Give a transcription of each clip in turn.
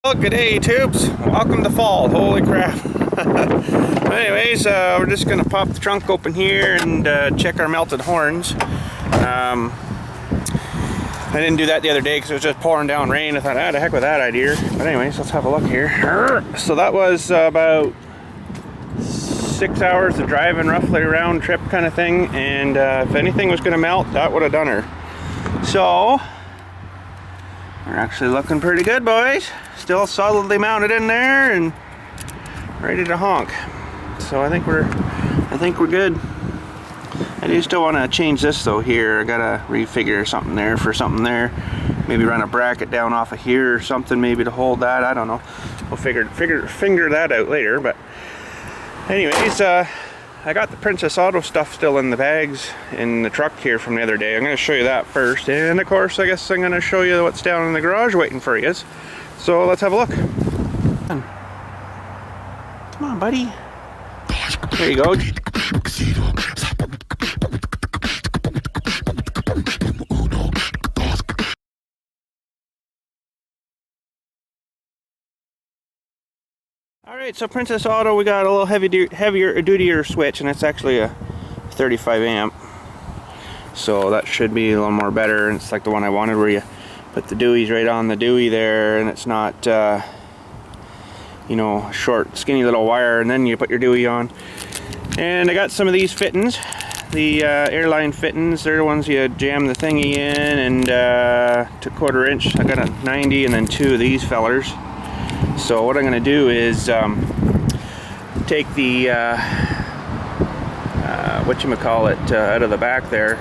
Well, good day, tubes. Welcome to fall. Holy crap. Anyways, we're just gonna pop the trunk open here and check our melted horns. I didn't do that the other day because it was just pouring down rain. I thought, the heck with that idea. But anyways, let's have a look here. So that was about 6 hours of driving, roughly round trip kind of thing. And if anything was gonna melt, that would have done her. So we're actually looking pretty good, boys. Still solidly mounted in there and ready to honk. So I think we're good. I do still want to change this though here. I gotta refigure something there for something there. Maybe run a bracket down off of here or something maybe to hold that. I don't know. We'll figure that out later. But anyways, I got the Princess Auto stuff still in the bags in the truck here from the other day. I'm going to show you that first, and of course I guess I'm going to show you what's down in the garage waiting for you. So let's have a look. Come on, buddy. There you go. Alright, so Princess Auto, we got a little heavier switch, and it's actually a 35 amp. So that should be a little more better, and it's like the one I wanted where you put the dewies right on the dewey there, and it's not, you know, short, skinny little wire, and then you put your dewey on. And I got some of these fittings, the airline fittings. They're the ones you jam the thingy in, and to 1/4 inch. I got a 90 and then 2 of these fellers. So what I'm going to do is take the whatchamacallit out of the back there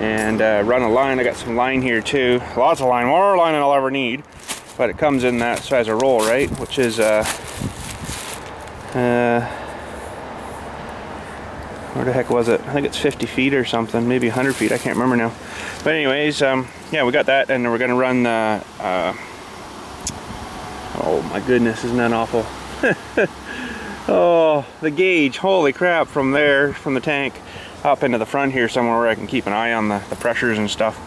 and run a line. I got some line here too, lots of line, more line than I'll ever need, but it comes in that size of roll, right, which is where the heck was it? I think it's 50 feet or something, maybe 100 feet, I can't remember now. But anyways, yeah, we got that, and we're going to run the oh my goodness, isn't that awful? Oh, the gauge, holy crap, from there, from the tank up into the front here somewhere where I can keep an eye on the pressures and stuff.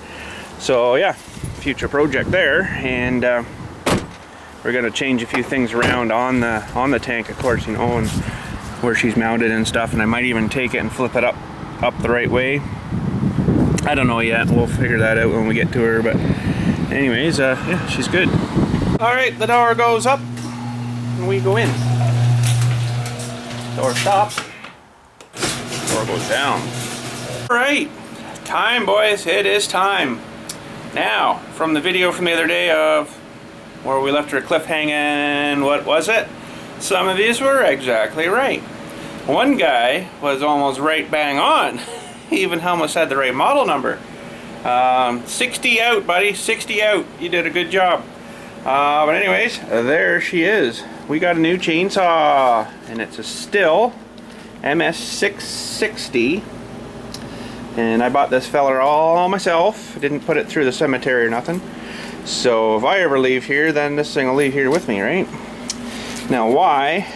So yeah, future project there, and we're gonna change a few things around on the tank, of course, you know, and where she's mounted and stuff, and I might even take it and flip it up the right way. I don't know yet, we'll figure that out when we get to her, but anyways, yeah, she's good. Alright, the door goes up and we go in. Door stops. Door goes down. Alright, time, boys. It is time. Now, from the video from the other day of where we left her cliffhanging, what was it? Some of these were exactly right. One guy was almost right bang on. He even almost had the right model number. 60 out, buddy. 60 out. You did a good job. But anyways, there she is. We got a new chainsaw, and it's a Stihl MS660, and I bought this feller all myself. Didn't put it through the cemetery or nothing. So if I ever leave here, then this thing will leave here with me, right? Now, why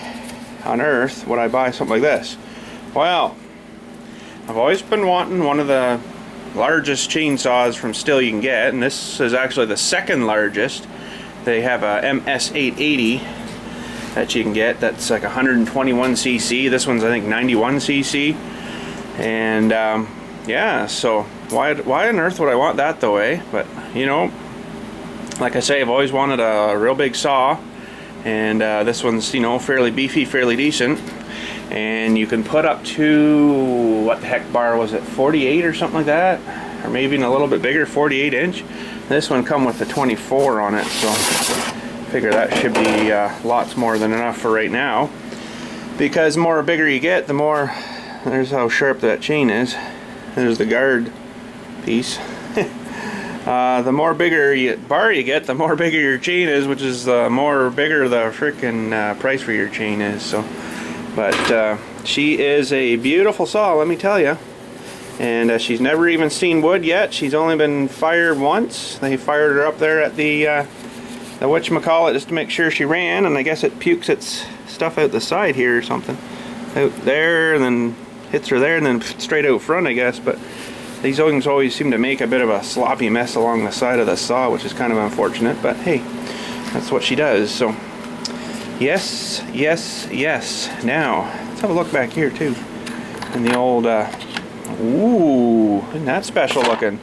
on earth would I buy something like this? Well, I've always been wanting one of the largest chainsaws from Stihl you can get, and this is actually the second largest. They have a MS880 that you can get. That's like 121 cc. This one's I think 91 cc. And yeah, so why on earth would I want that though, eh? But you know, like I say, I've always wanted a real big saw, and this one's, you know, fairly beefy, fairly decent. And you can put up to, what the heck bar was it, 48 or something like that, or maybe even a little bit bigger, 48 inch. This one come with the 24 on it, so figure that should be lots more than enough for right now. Because the more bigger you get, the more, there's how sharp that chain is. There's the guard piece. The more bigger bar you get, the more bigger your chain is, which is the more bigger the frickin' price for your chain is. So, but she is a beautiful saw, let me tell you. And she's never even seen wood yet. She's only been fired once. They fired her up there at the whatchamacallit just to make sure she ran, and I guess it pukes its stuff out the side here or something. Out there, and then hits her there, and then straight out front, I guess. But these things always seem to make a bit of a sloppy mess along the side of the saw, which is kind of unfortunate, but hey, That's what she does. So yes, yes, yes. Now let's have a look back here too. In the old ooh, isn't that special looking?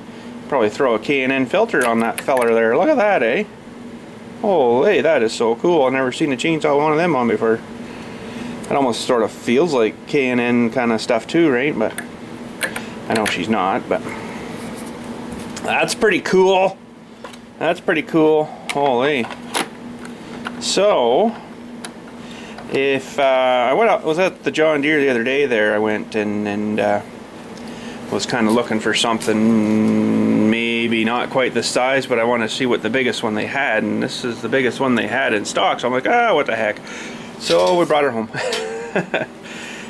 Probably throw a K&N filter on that feller there. Look at that, eh? Holy, that is so cool. I've never seen a chainsaw one of them on before. It almost sort of feels like K&N kind of stuff too, right? But I know she's not, but that's pretty cool. That's pretty cool. Holy. So, if I was at the John Deere the other day there, I went and was kind of looking for something maybe not quite this size, but I want to see what the biggest one they had, and this is the biggest one they had in stock. So I'm like, ah, what the heck. So we brought her home.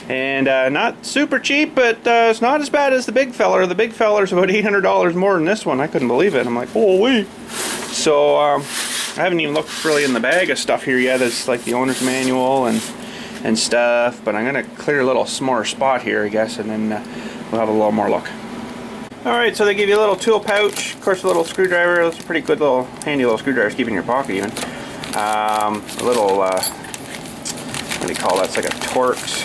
And not super cheap, but it's not as bad as the big feller. The big feller's about $800 more than this one. I couldn't believe it. I'm like, holy. So I haven't even looked really in the bag of stuff here yet. It's like the owner's manual and stuff, but I'm gonna clear a little more spot here, I guess, and then we'll have a little more look. Alright, so they give you a little tool pouch, of course a little screwdriver. That's a pretty good little, handy little screwdriver to keep in your pocket even. A little, what do you call that? It's like a Torx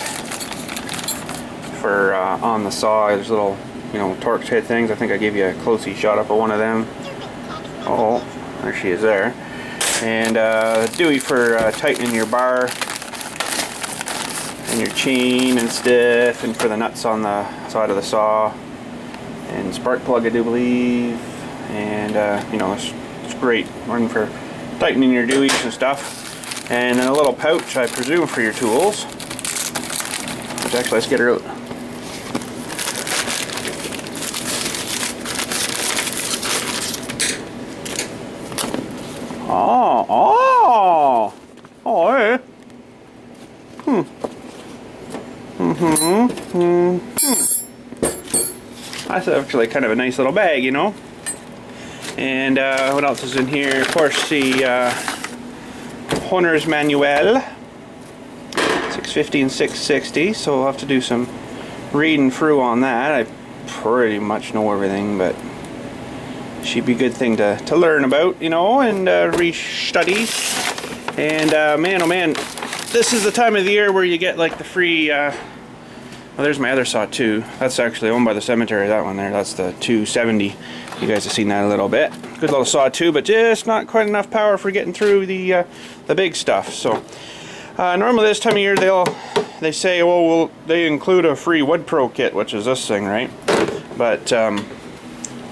for on the saw. There's little, you know, Torx head things. I think I gave you a close-y shot up of one of them. Oh, there she is there. And Dewey for tightening your bar and your chain and stuff, and for the nuts on the side of the saw, and spark plug I do believe, and you know, it's great one for tightening your Deweys and stuff. And then a little pouch, I presume, for your tools, which actually, let's get her out. Oh, hey. That's actually kind of a nice little bag, you know. And what else is in here? Of course, the owner's manual, 650 and 660. So we'll have to do some reading through on that. I pretty much know everything, but she'd be a good thing to learn about, you know, and re-study. And man, oh man, this is the time of the year where you get like the free. Well, there's my other saw too. That's actually owned by the cemetery. That one there. That's the 270. You guys have seen that a little bit. Good little saw too, but just not quite enough power for getting through the big stuff. So normally this time of year they say, well, they include a free Wood Pro kit, which is this thing, right? But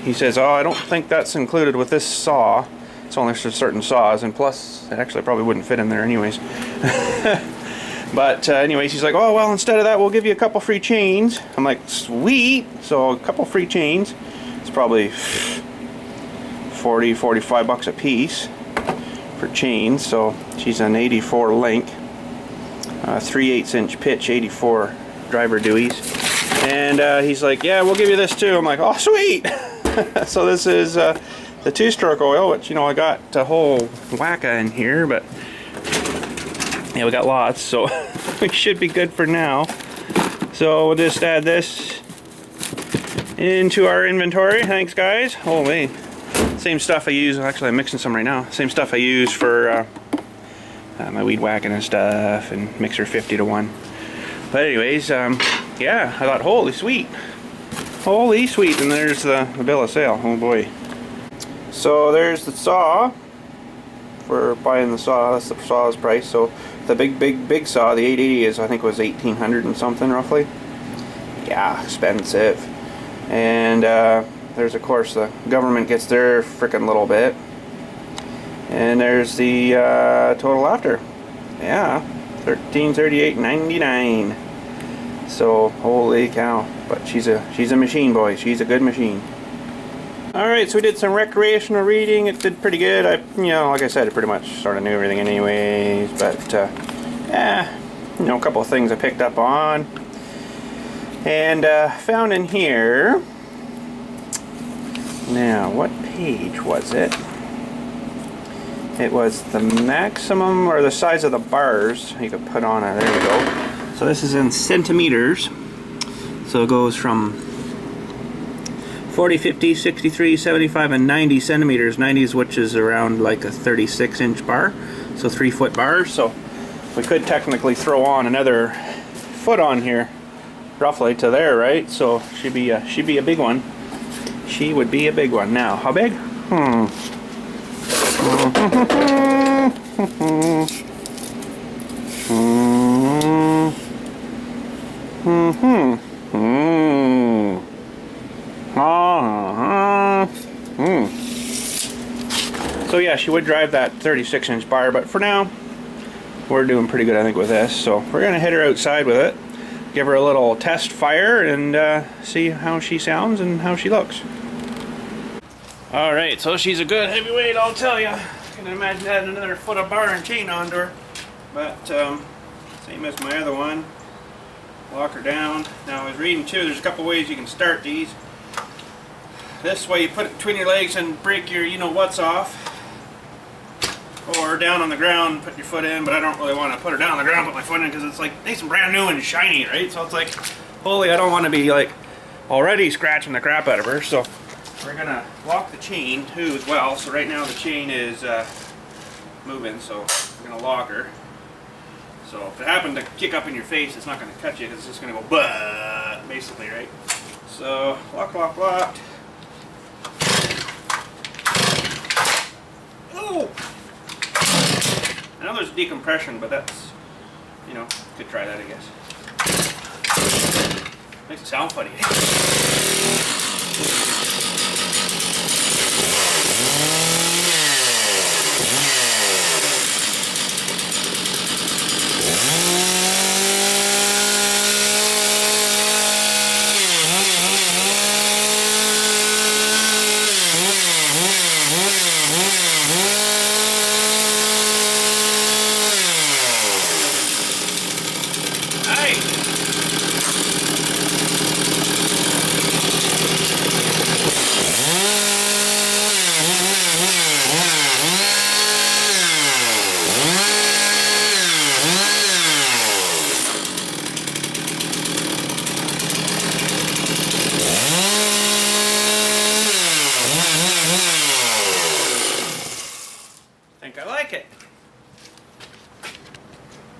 he says, oh, I don't think that's included with this saw. It's only for certain saws, and plus it actually probably wouldn't fit in there anyways. But anyways, he's like, oh well, instead of that we'll give you a couple free chains. I'm like, sweet. So a couple free chains. It's probably 40-45 bucks a piece for chains. So she's an 84 link, 3/8 inch pitch, 84 driver Deweys. And he's like, yeah, we'll give you this too. I'm like, oh sweet. So this is the 2-stroke oil, which, you know, I got a whole whacka in here, but yeah, we got lots, so we should be good for now. So we'll just add this into our inventory. Thanks, guys. Holy, same stuff I use. Actually, I'm mixing some right now. Same stuff I use for my weed whacking and stuff, and mixer 50-to-1. But anyways, yeah, I thought, holy sweet. Holy sweet. And there's the bill of sale. Oh boy. So there's the saw for buying the saw. That's the saw's price. So the big saw, the 880 is, I think it was 1800 and something roughly. Yeah, expensive. And there's, of course, the government gets their frickin' little bit. And there's the total after. Yeah, $1338.99. So holy cow! But she's a machine, boy. She's a good machine. Alright, so we did some recreational reading. It did pretty good. You know, like I said, I pretty much sort of knew everything anyways. But, yeah, you know, a couple of things I picked up on. And found in here. Now, what page was it? It was the maximum, or the size of the bars you could put on it. There we go. So this is in centimeters. So it goes from 40, 50, 63, 75, and 90 centimeters. 90s, which is around like a 36-inch bar, so 3-foot bars. So we could technically throw on another foot on here, roughly to there, right? So she'd be a big one. She would be a big one. Now, how big? So yeah, she would drive that 36-inch bar, but for now, we're doing pretty good, I think, with this. So we're gonna hit her outside with it, give her a little test fire, and see how she sounds and how she looks. All right, so she's a good heavyweight, I'll tell you. I can imagine adding another foot of bar and chain onto her, but same as my other one. Lock her down. Now I was reading too, there's a couple ways you can start these. This way you put it between your legs and break your you-know-what's off. Or down on the ground, put your foot in, but I don't really want to put her down on the ground, put my foot in, because it's like nice and brand new and shiny, right? So it's like, holy, I don't want to be like already scratching the crap out of her. So we're gonna lock the chain too as well. So right now the chain is moving, so we're gonna lock her. So if it happened to kick up in your face, it's not gonna cut you, it's just gonna go bah, basically, right? So lock, lock, locked. Oh! I know there's decompression, but that's, you know, could try that, I guess. Makes it sound funny.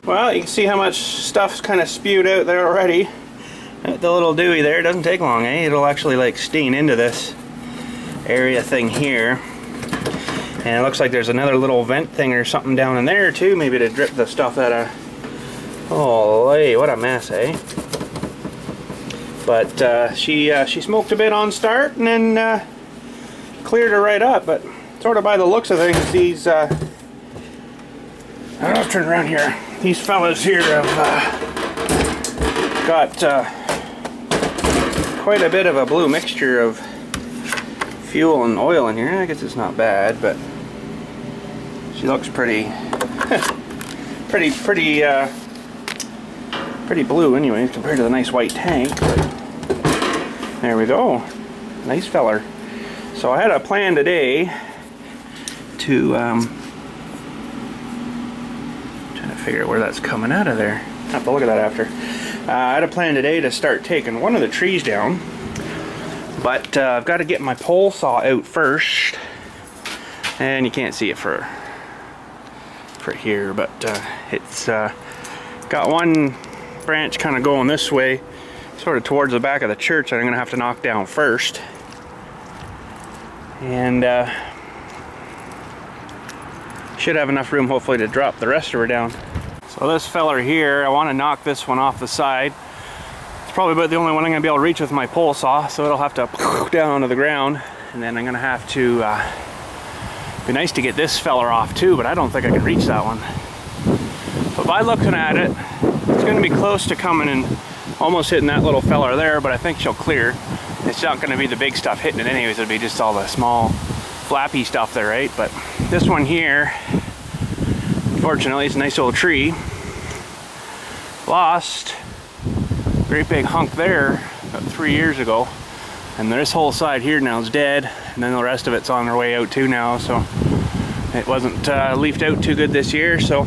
Well, you can see how much stuff's kind of spewed out there already. The little dewey there, it doesn't take long, eh? It'll actually like stain into this area thing here. And it looks like there's another little vent thing or something down in there too, maybe to drip the stuff out of. Holy, what a mess, eh? But she smoked a bit on start and then cleared her right up. But sort of by the looks of things, these I'll turn around here. These fellas here have got quite a bit of a blue mixture of fuel and oil in here. I guess it's not bad, but she looks pretty, pretty blue anyways compared to the nice white tank. But there we go, nice feller. So I had a plan today to figure out where that's coming out of there. I'll have to look at that after. I had a plan today to start taking one of the trees down, but I've got to get my pole saw out first, and you can't see it for here, but it's got one branch kind of going this way, sort of towards the back of the church, that I'm gonna have to knock down first, and should have enough room hopefully to drop the rest of her down. So this feller here, I want to knock this one off the side. It's probably about the only one I'm going to be able to reach with my pole saw, so it'll have to down onto the ground, and then I'm going to have to be nice to get this feller off too, but I don't think I can reach that one. But by looking at it, it's going to be close to coming and almost hitting that little feller there, but I think she'll clear. It's not going to be the big stuff hitting it anyways, it'll be just all the small flappy stuff there, right? But this one here, unfortunately, it's a nice old tree. Lost a great big hunk there about 3 years ago, and this whole side here now is dead, and then the rest of it's on their way out too now, so it wasn't leafed out too good this year. So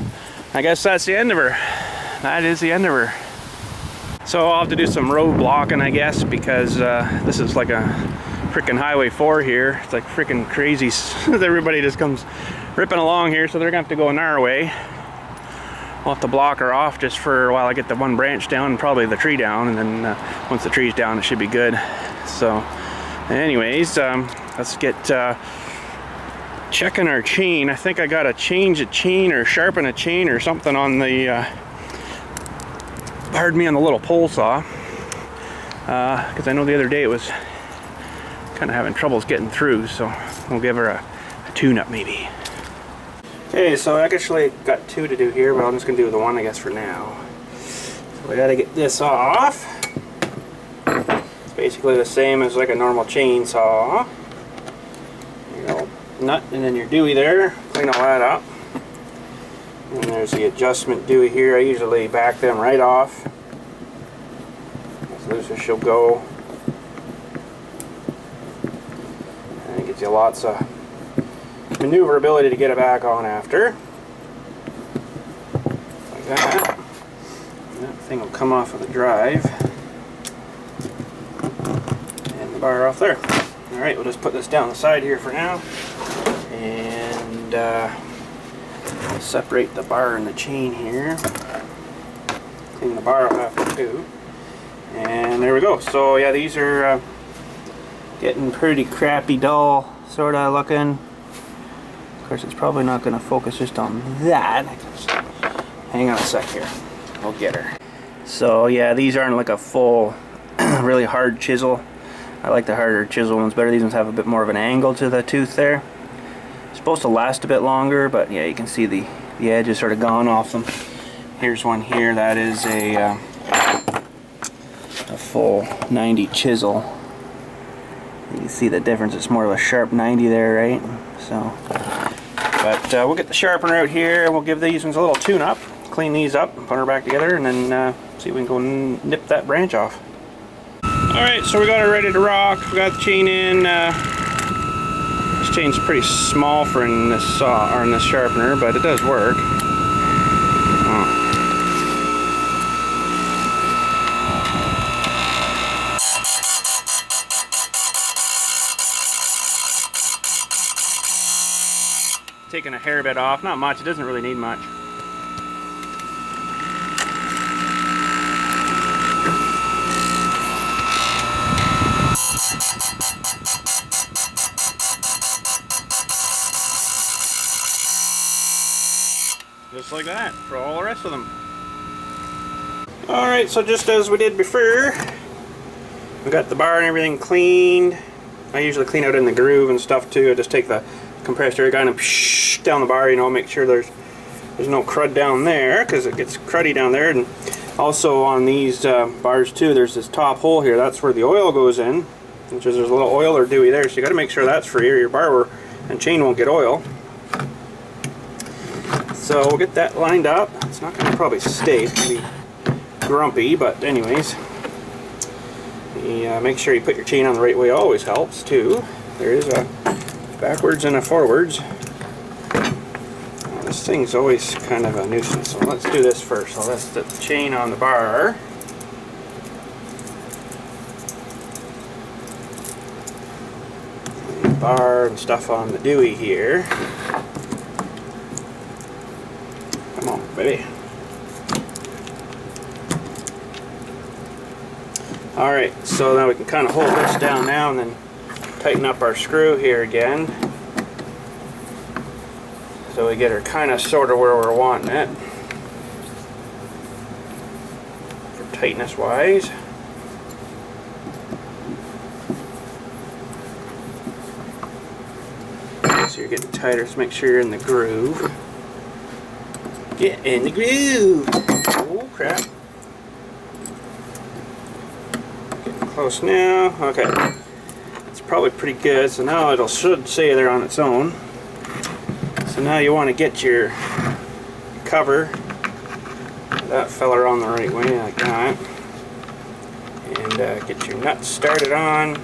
I guess that's the end of her. That is the end of her. So I'll have to do some road blocking, I guess, because this is like a freaking Highway 4 here. It's like freaking crazy. Everybody just comes ripping along here, so they're gonna have to go in our way. We'll have to block her off just for a while. I get the one branch down and probably the tree down, and then once the tree's down, it should be good. So, anyways, let's get checking our chain. I think I gotta change a chain or sharpen a chain or something on the pardon me, on the little pole saw, because I know the other day it was kind of having troubles getting through, so we'll give her a tune-up maybe. Okay, so I actually got two to do here, but I'm just going to do the one, I guess, for now. So we got to get this off. It's basically the same as like a normal chainsaw. Your little nut, and then your dewey there. Clean all that up. And there's the adjustment dewey here. I usually back them right off. As loose as she'll go. And it gives you lots of maneuverability to get it back on after. Like that. And that thing will come off of the drive. And the bar off there. Alright, we'll just put this down the side here for now. And separate the bar and the chain here. Clean the bar off after too. And there we go. So yeah, these are getting pretty crappy dull sorta looking. Of course, it's probably not going to focus just on that. Hang on a sec here. We'll get her. So yeah, these aren't like a full, really hard chisel. I like the harder chisel ones better. These ones have a bit more of an angle to the tooth there. It's supposed to last a bit longer, but yeah, you can see the edge is sort of gone off them. Here's one here. That is a full 90 chisel. You can see the difference. It's more of a sharp 90 there, right? So. But we'll get the sharpener out here, and we'll give these ones a little tune-up, clean these up, put her back together, and then see if we can go nip that branch off. Alright, so we got her ready to rock. We got the chain in. This chain's pretty small for in this saw or in this sharpener, but it does work. Taking a hair bit off, not much, it doesn't really need much. Just like that for all the rest of them. Alright, so just as we did before, we got the bar and everything cleaned. I usually clean out in the groove and stuff too. I just take the compressed air gun and psh down the bar, you know, make sure there's no crud down there, because it gets cruddy down there. And also on these bars too, there's this top hole here. That's where the oil goes in, which is there's a little oil or dewey there, so you got to make sure that's free or your bar and chain won't get oil. So we'll get that lined up. It's not going to probably stay, it's going to be grumpy, but anyways, make sure you put your chain on the right way always helps too. There is a backwards and a forwards. This thing's always kind of a nuisance, so let's do this first. So let's put the chain on the bar. And the bar and stuff on the dewey here. Come on, baby. Alright, so now we can kind of hold this down now and then tighten up our screw here again. So we get her kind of sort of where we're wanting it. For tightness wise. So you're getting tighter, so make sure you're in the groove. Get in the groove! Oh crap. Getting close now. Okay. It's probably pretty good, so now it should stay there on its own. So now you want to get your cover, that feller on the right way like that, and get your nuts started on,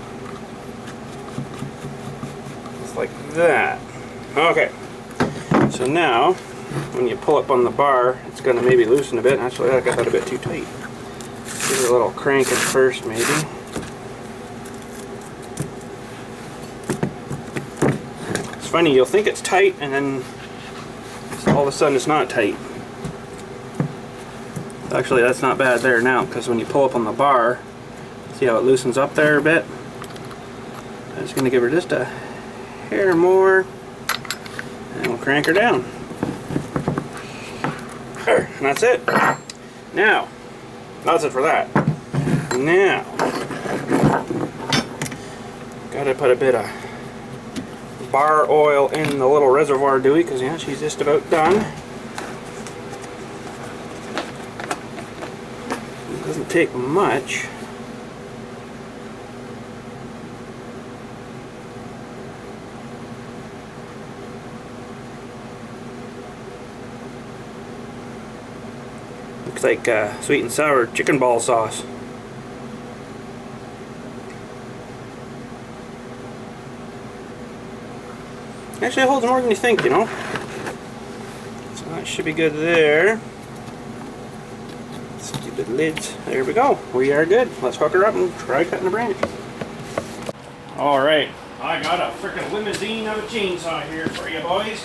just like that. Okay, so now when you pull up on the bar, it's going to maybe loosen a bit. Actually, I got that a bit too tight. Give it a little crank at first, maybe. funny, you'll think it's tight and then all of a sudden it's not tight. Actually, that's not bad there now, because when you pull up on the bar, see how it loosens up there a bit? I'm just going to give her just a hair more, and we'll crank her down. There, and that's it. Now, that's it for that. Now, gotta put a bit of bar oil in the little reservoir dewey, because yeah, she's just about done. It doesn't take much. Looks like sweet and sour chicken ball sauce. Actually, it holds more than you think, you know. So that should be good there. Stupid lids. There we go. We are good. Let's hook her up and try cutting the branch. Alright, I got a freaking limousine of a chainsaw here for you boys.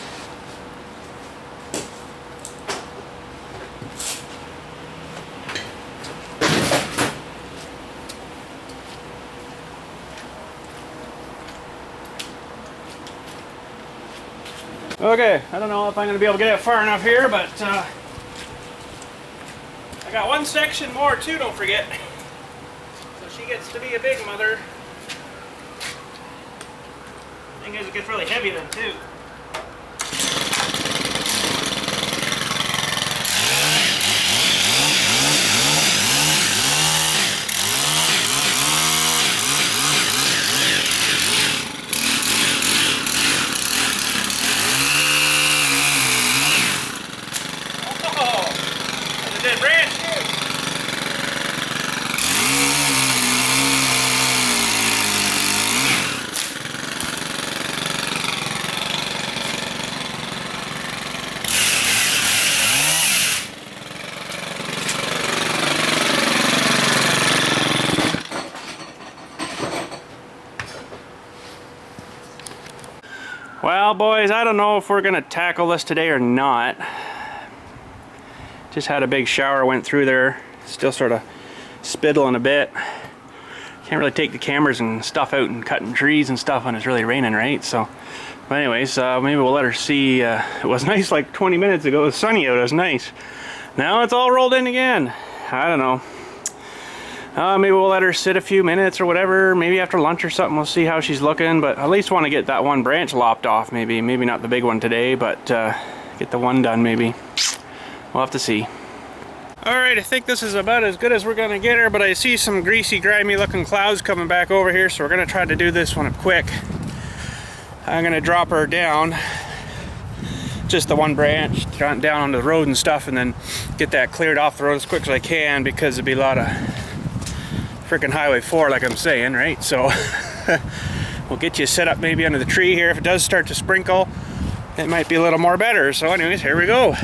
Okay, I don't know if I'm going to be able to get it far enough here, but I got one section more too, don't forget. So she gets to be a big mother. Thing is, it gets really heavy then too. Well, boys, I don't know if we're gonna tackle this today or not. Just had a big shower, went through there, still sort of spittling a bit. Can't really take the cameras and stuff out and cutting trees and stuff when it's really raining, right? So, but anyways, maybe we'll let her see. It was nice like 20 minutes ago. It was sunny out, it was nice. Now it's all rolled in again. I don't know. Maybe we'll let her sit a few minutes or whatever. Maybe after lunch or something, we'll see how she's looking. But at least want to get that one branch lopped off. Maybe not the big one today, but get the one done maybe. We'll have to see. Alright, I think this is about as good as we're going to get her, but I see some greasy, grimy looking clouds coming back over here, so we're going to try to do this one up quick. I'm going to drop her down, just the one branch, down onto the road and stuff, and then get that cleared off the road as quick as I can, because it'd be a lot of freaking Highway 4, like I'm saying, right? So we'll get you set up maybe under the tree here. If it does start to sprinkle, it might be a little more better. So anyways, here we go.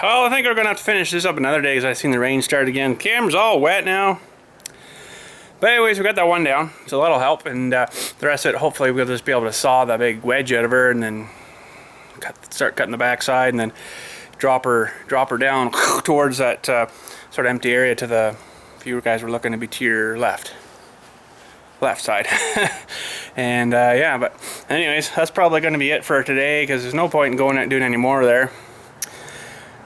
Well, I think we're gonna have to finish this up another day because I've seen the rain start again. Camera's all wet now. But anyways, we got that one down, so that'll help, and the rest of it, hopefully we'll just be able to saw the big wedge out of her, and then start cutting the backside, and then drop her down towards that sort of empty area to the, if you guys were looking to be to your left side. And yeah, but anyways, that's probably going to be it for today because there's no point in going out and doing any more there.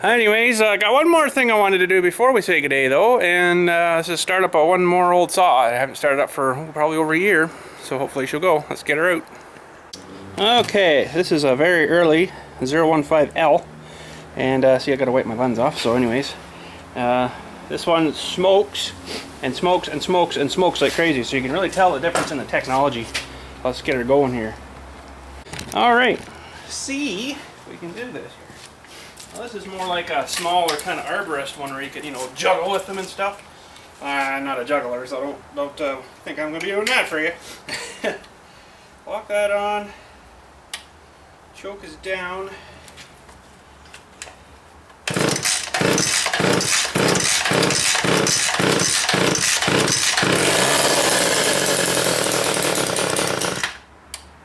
Anyways, I got one more thing I wanted to do before we say good day though, and this is start up one more old saw. I haven't started up for probably over a year, so hopefully she'll go. Let's get her out. Okay, this is a very early 015L, and see, I gotta wipe my buns off. So anyways, this one smokes and smokes and smokes and smokes like crazy, so you can really tell the difference in the technology. Let's get her going here. All right, see if we can do this here. Well, this is more like a smaller kind of arborist one where you could, you know, juggle with them and stuff. I'm not a juggler, so don't think I'm going to be doing that for you. Lock that on. Choke is down.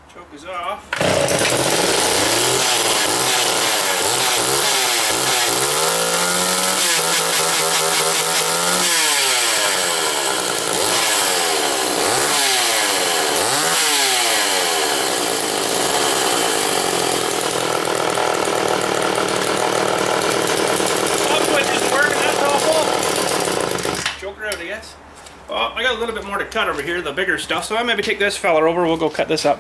Choke is off. Well, I got a little bit more to cut over here, the bigger stuff, so I maybe take this fella over, we'll go cut this up.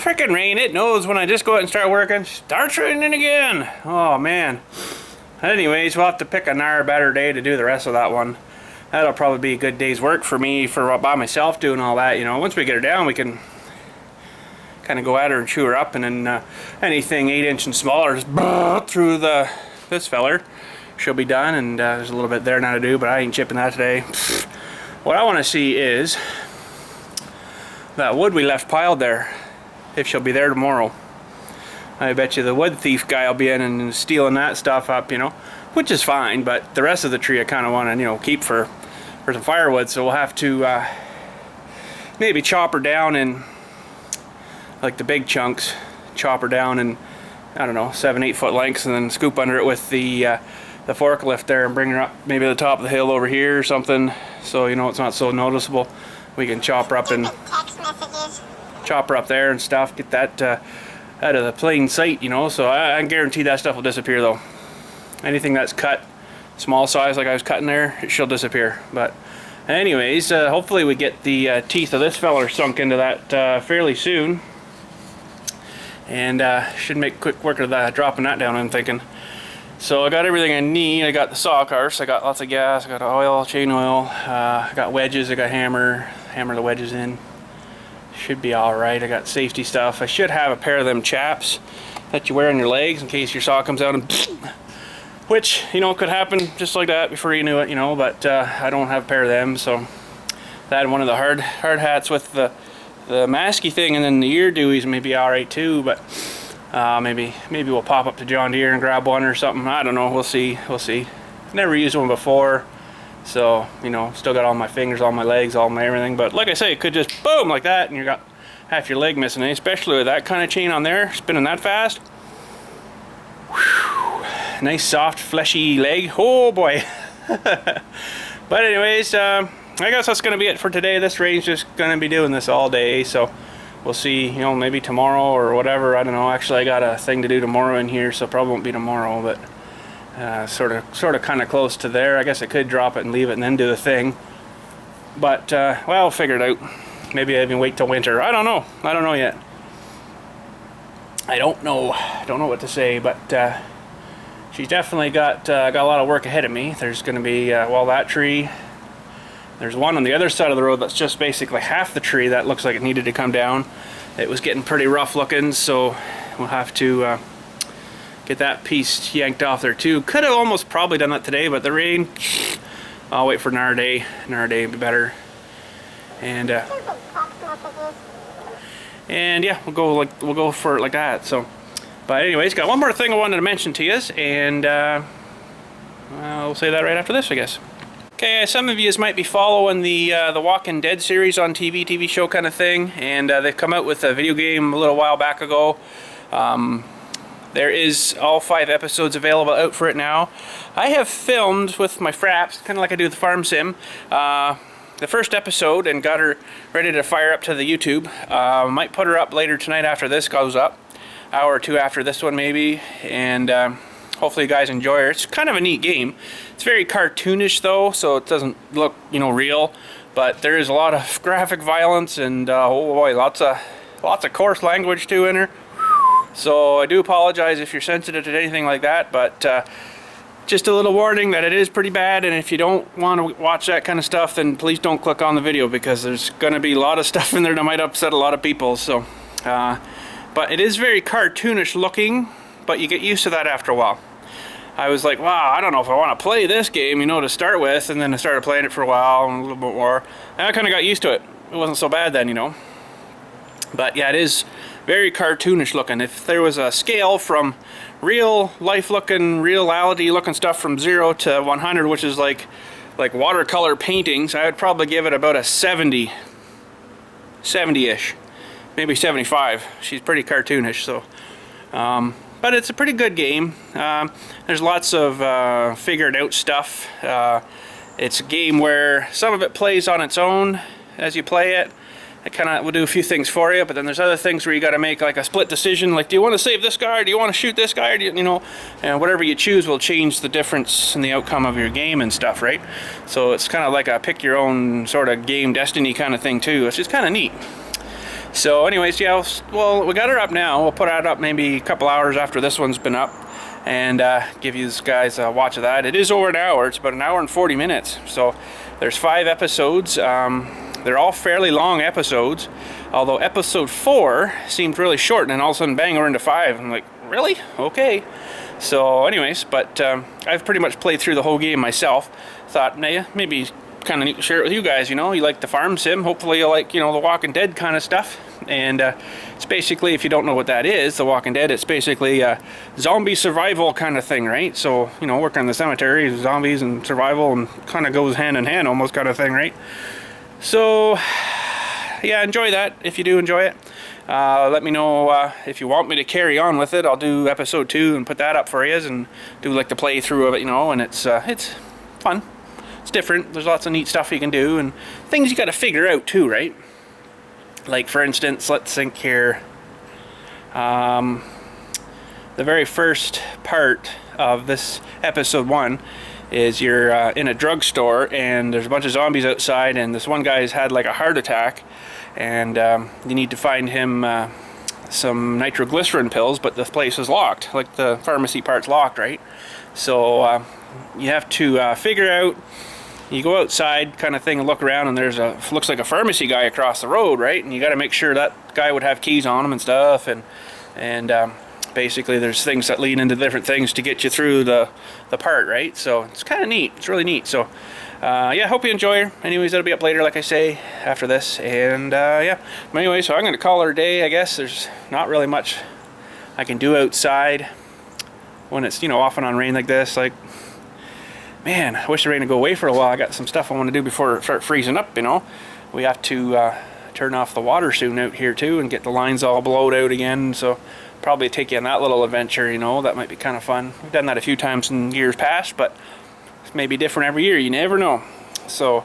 Frickin' rain, it knows when I just go out and start working, starts raining again. Oh man. Anyways, we'll have to pick a better day to do the rest of that one. That'll probably be a good day's work for me by myself doing all that, you know. Once we get her down, we can kind of go at her and chew her up, and then anything 8-inch and smaller, just through this feller. She'll be done, and there's a little bit there now to do, but I ain't chipping that today. What I want to see is that wood we left piled there, if she'll be there tomorrow. I bet you the wood thief guy will be in and stealing that stuff up, you know, which is fine, but the rest of the tree I kind of want to, you know, keep for some firewood, so we'll have to maybe chop her down in, like the big chunks, chop her down in, I don't know, 7-8 foot lengths, and then scoop under it with the forklift there and bring her up maybe to the top of the hill over here or something, so you know it's not so noticeable. We can chop her up and chop her up there and stuff, get that out of the plain sight, you know. So I guarantee that stuff will disappear though. Anything that's cut small size like I was cutting there, she'll disappear. But anyways, hopefully we get the teeth of this fella sunk into that fairly soon, and should make quick work of that, dropping that down, I'm thinking. So I got everything I need. I got the saw cars, I got lots of gas, I got oil, chain oil, I got wedges, I got hammer the wedges in. Should be alright. I got safety stuff. I should have a pair of them chaps that you wear on your legs in case your saw comes out and which, you know, could happen just like that before you knew it, you know, but I don't have a pair of them, so that and one of the hard hats with the masky thing, and then the ear dewies may be alright too, but maybe we'll pop up to John Deere and grab one or something. I don't know, we'll see. Never used one before, so, you know, still got all my fingers, all my legs, all my everything, but like I say, it could just boom like that and you got half your leg missing, especially with that kind of chain on there spinning that fast. nice soft fleshy leg. Oh boy. But anyways, I guess that's gonna be it for today. This rain's just gonna be doing this all day, so we'll see, you know, maybe tomorrow or whatever. I don't know. Actually, I got a thing to do tomorrow in here, so probably won't be tomorrow, but sort of kind of close to there. I guess I could drop it and leave it and then do the thing, but well, I'll figure it out. Maybe I even wait till winter. I don't know. I don't know yet. I don't know what to say, but she's definitely got a lot of work ahead of me. There's going to be well, that tree. There's one on the other side of the road that's just basically half the tree that looks like it needed to come down. It was getting pretty rough looking, so we'll have to get that piece yanked off there too. Could have almost probably done that today, but the rain. I'll wait for another day. Another day would be better. And yeah, we'll go for it like that. So, but anyways, got one more thing I wanted to mention to you, and I'll say that right after this, I guess. Okay, some of you might be following the Walking Dead series on TV show kind of thing, and they've come out with a video game a little while back ago. There is all 5 episodes available out for it now. I have filmed with my fraps, kind of like I do with the farm sim, the first episode and got her ready to fire up to the YouTube. Might put her up later tonight after this goes up, hour or two after this one maybe, and hopefully you guys enjoy her. It's kind of a neat game. It's very cartoonish though, so it doesn't look, you know, real, but there is a lot of graphic violence and oh boy, lots of coarse language too in her. So I do apologize if you're sensitive to anything like that, but just a little warning that it is pretty bad, and if you don't want to watch that kind of stuff, then please don't click on the video, because there's going to be a lot of stuff in there that might upset a lot of people. So, but it is very cartoonish looking, but you get used to that after a while. I was like, wow, I don't know if I want to play this game, you know, to start with, and then I started playing it for a while and a little bit more, and I kind of got used to it. It wasn't so bad then, you know. But yeah, it is very cartoonish looking. If there was a scale from real life looking, reality looking stuff from 0 to 100, which is like watercolor paintings, I would probably give it about a 70-ish, maybe 75. She's pretty cartoonish, so but it's a pretty good game. There's lots of figured out stuff. It's a game where some of it plays on its own as you play it. It kind of will do a few things for you, but then there's other things where you got to make like a split decision, like do you want to save this guy, or do you want to shoot this guy, or do you know, and whatever you choose will change the difference in the outcome of your game and stuff, right? So it's kind of like a pick your own sort of game destiny kind of thing too, which is kind of neat. So anyways, yeah, well, we got her up now. We'll put it up maybe a couple hours after this one's been up, and give you guys a watch of that. It is over an hour. It's about an hour and 40 minutes. So there's 5 episodes. They're all fairly long episodes, although episode 4 seemed really short, and then all of a sudden, bang, we're into 5. I'm like, really? Okay. So anyways, but I've pretty much played through the whole game myself. Thought, nah, maybe kind of neat to share it with you guys, you know. You like the farm sim, hopefully you like, you know, the Walking Dead kind of stuff. And it's basically, if you don't know what that is, the Walking Dead, it's basically a zombie survival kind of thing, right? So, you know, working in the cemetery, zombies and survival, and kind of goes hand in hand almost kind of thing, right? So, yeah, enjoy that if you do enjoy it. Let me know if you want me to carry on with it. I'll do episode 2 and put that up for you, and do like the playthrough of it, you know. And it's fun. It's different. There's lots of neat stuff you can do, and things you got to figure out too, right? Like for instance, let's think here. The very first part of this episode 1. Is you're in a drugstore, and there's a bunch of zombies outside, and this one guy's had like a heart attack, and you need to find him some nitroglycerin pills, but the place is locked, like the pharmacy part's locked, right? So you have to figure out, you go outside kind of thing and look around, and there's looks like a pharmacy guy across the road, right? And you got to make sure that guy would have keys on him and stuff, and basically there's things that lead into different things to get you through the part, right? So it's kind of neat. It's really neat. So yeah, hope you enjoy her. Anyways, that'll be up later, like I say, after this. And yeah, but anyway, so I'm going to call her a day, I guess. There's not really much I can do outside when it's, you know, off and on rain like this. Like, man, I wish the rain would go away for a while. I got some stuff I want to do before it starts freezing up, you know. We have to turn off the water soon out here too, and get the lines all blowed out again. So probably take you on that little adventure, you know. That might be kind of fun. We've done that a few times in years past, but it's maybe different every year. You never know. So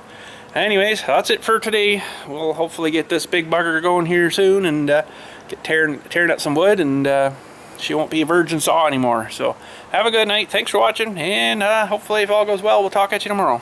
anyways, that's it for today. We'll hopefully get this big bugger going here soon and get tearing up some wood, and she won't be a virgin saw anymore. So have a good night. Thanks for watching, and hopefully if all goes well, we'll talk at you tomorrow.